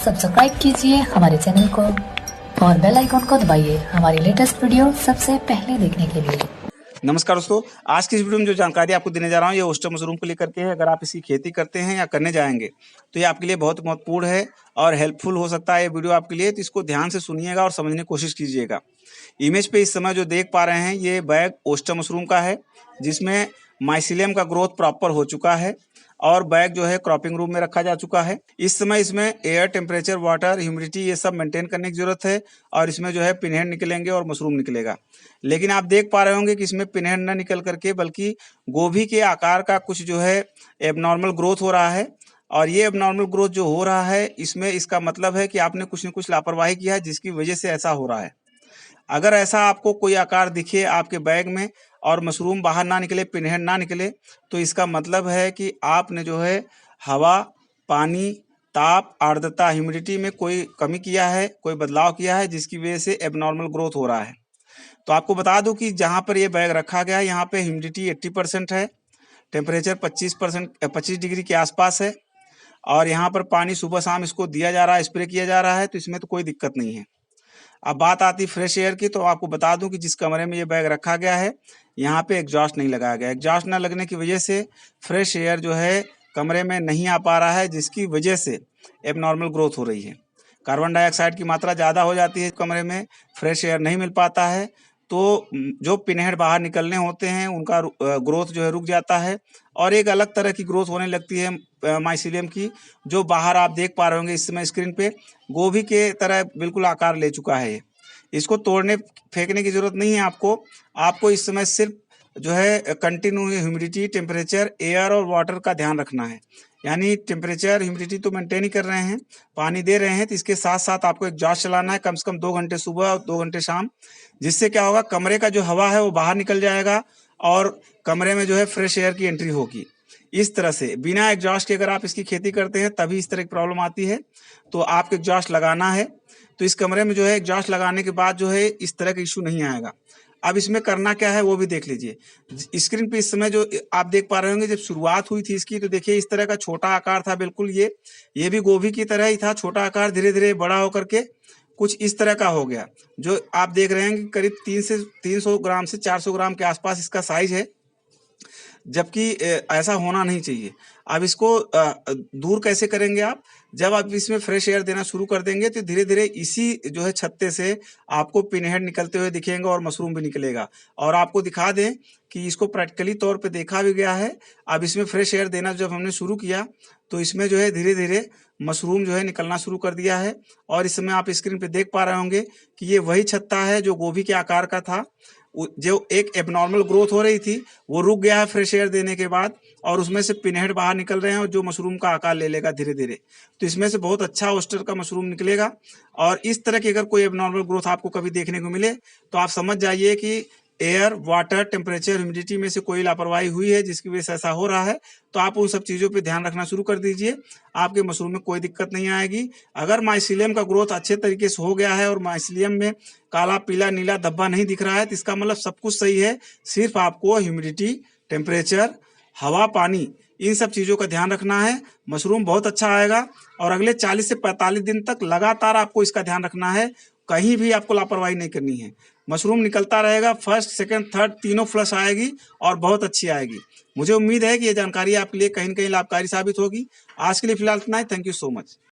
Subscribe कीजिए हमारे channel को और बेल आइकन को दबाइए हमारी लेटेस्ट वीडियो सबसे पहले देखने के लिए। नमस्कार दोस्तों, आज की इस वीडियो में जो जानकारी आपको देने जा रहा हूँ ये ओस्टर मशरूम को लेकर के है। अगर आप इसकी खेती करते हैं या करने जाएंगे तो ये आपके लिए बहुत महत्वपूर्ण है और हेल्पफुल हो सकता है ये वीडियो आपके लिए। तो इसको ध्यान से सुनिएगा और समझने की कोशिश कीजिएगा। इमेज पे इस समय जो देख पा रहे हैं ये बैग ओस्टर मशरूम का है, जिसमें माइसीलियम का ग्रोथ प्रॉपर हो चुका है और बैग जो है क्रॉपिंग रूम में रखा जा चुका है। इस समय इसमें एयर टेम्परेचर, वाटर, ह्यूमिडिटी ये सब मेंटेन करने की जरूरत है और इसमें जो है पिनहेड निकलेंगे और मशरूम निकलेगा। लेकिन आप देख पा रहे होंगे कि इसमें पिनहेड न निकल करके बल्कि गोभी के आकार का कुछ जो है एबनॉर्मल ग्रोथ हो रहा है। और ये एबनॉर्मल ग्रोथ जो हो रहा है इसमें इसका मतलब है कि आपने कुछ न कुछ लापरवाही किया है जिसकी वजह से ऐसा हो रहा है। अगर ऐसा आपको कोई आकार दिखे आपके बैग में और मशरूम बाहर ना निकले, पिनहेड ना निकले, तो इसका मतलब है कि आपने जो है हवा, पानी, ताप, आर्द्रता, ह्यूमिडिटी में कोई कमी किया है, कोई बदलाव किया है जिसकी वजह से एबनॉर्मल ग्रोथ हो रहा है। तो आपको बता दूं कि जहाँ पर ये बैग रखा गया है यहाँ पे ह्यूमिडिटी 80% है, टेम्परेचर 25 डिग्री के आसपास है और यहाँ पर पानी सुबह शाम इसको दिया जा रहा है, स्प्रे किया जा रहा है, तो इसमें तो कोई दिक्कत नहीं है। अब बात आती फ्रेश एयर की, तो आपको बता दूं कि जिस कमरे में ये बैग रखा गया है यहाँ पे एग्जॉस्ट नहीं लगाया गया। एग्जॉस्ट ना लगने की वजह से फ्रेश एयर जो है कमरे में नहीं आ पा रहा है, जिसकी वजह से एबनॉर्मल ग्रोथ हो रही है। कार्बन डाइऑक्साइड की मात्रा ज़्यादा हो जाती है कमरे में, फ्रेश एयर नहीं मिल पाता है, तो जो पिनहेड बाहर निकलने होते हैं उनका ग्रोथ जो है रुक जाता है और एक अलग तरह की ग्रोथ होने लगती है माइसीलियम की, जो बाहर आप देख पा रहे होंगे इस समय स्क्रीन पे गोभी के तरह बिल्कुल आकार ले चुका है। ये इसको तोड़ने फेंकने की जरूरत नहीं है आपको इस समय सिर्फ जो है कंटिन्यू ह्यूमिडिटी, टेम्परेचर, एयर और वाटर का ध्यान रखना है। यानी टेम्परेचर, ह्यूमिडिटी तो मेंटेन ही कर रहे हैं, पानी दे रहे हैं, तो इसके साथ साथ आपको एग्जॉस्ट चलाना है कम से कम 2 घंटे सुबह और 2 घंटे शाम। जिससे क्या होगा, कमरे का जो हवा है वो बाहर निकल जाएगा और कमरे में जो है फ्रेश एयर की एंट्री होगी। इस तरह से बिना एग्जॉस्ट के अगर आप इसकी खेती करते हैं तभी इस तरह की प्रॉब्लम आती है। तो आपको एग्जॉस्ट लगाना है, तो इस कमरे में जो है एग्जॉस्ट लगाने के बाद जो है इस तरह का इशू नहीं आएगा। अब इसमें करना क्या है वो भी देख लीजिए। स्क्रीन पे इस समय जो आप देख पा रहे होंगे, जब शुरुआत हुई थी इसकी तो देखिए इस तरह का छोटा आकार था बिल्कुल। ये भी गोभी की तरह ही था, छोटा आकार, धीरे धीरे बड़ा होकर के कुछ इस तरह का हो गया, जो आप देख रहे हैं कि करीब 300 ग्राम से 400 ग्राम के आसपास इसका साइज है, जबकि ऐसा होना नहीं चाहिए। अब इसको दूर कैसे करेंगे आप? जब आप इसमें फ्रेश एयर देना शुरू कर देंगे तो धीरे धीरे इसी जो है छत्ते से आपको पिनहेड निकलते हुए दिखेंगे और मशरूम भी निकलेगा। और आपको दिखा दें कि इसको प्रैक्टिकली तौर पे देखा भी गया है। अब इसमें फ्रेश एयर देना जब हमने शुरू किया तो इसमें जो है धीरे धीरे मशरूम जो है निकलना शुरू कर दिया है। और इस समय आप स्क्रीन पे देख पा रहे होंगे कि ये वही छत्ता है जो गोभी के आकार का था। जो एक एबनॉर्मल ग्रोथ हो रही थी वो रुक गया है फ्रेश एयर देने के बाद, और उसमें से पिनहेड बाहर निकल रहे हैं और जो मशरूम का आकार ले लेगा धीरे धीरे। तो इसमें से बहुत अच्छा ओस्टर का मशरूम निकलेगा। और इस तरह की अगर कोई एबनॉर्मल ग्रोथ आपको कभी देखने को मिले तो आप समझ जाइए कि एयर, वाटर, टेम्परेचर, ह्यूमिडिटी में से कोई लापरवाही हुई है जिसकी वजह से ऐसा हो रहा है। तो आप उन सब चीज़ों पे ध्यान रखना शुरू कर दीजिए, आपके मशरूम में कोई दिक्कत नहीं आएगी। अगर माइसीलियम का ग्रोथ अच्छे तरीके से हो गया है और माइसीलियम में काला, पीला, नीला धब्बा नहीं दिख रहा है तो इसका मतलब सब कुछ सही है। सिर्फ आपको ह्यूमिडिटी, टेम्परेचर, हवा, पानी, इन सब चीज़ों का ध्यान रखना है। मशरूम बहुत अच्छा आएगा और अगले 40 से 45 दिन तक लगातार आपको इसका ध्यान रखना है। कहीं भी आपको लापरवाही नहीं करनी है। मशरूम निकलता रहेगा, फर्स्ट, सेकंड, थर्ड तीनों फ्लश आएगी और बहुत अच्छी आएगी। मुझे उम्मीद है कि ये जानकारी आपके लिए कहीं न कहीं लाभकारी साबित होगी। आज के लिए फिलहाल इतना ही। Thank you so much.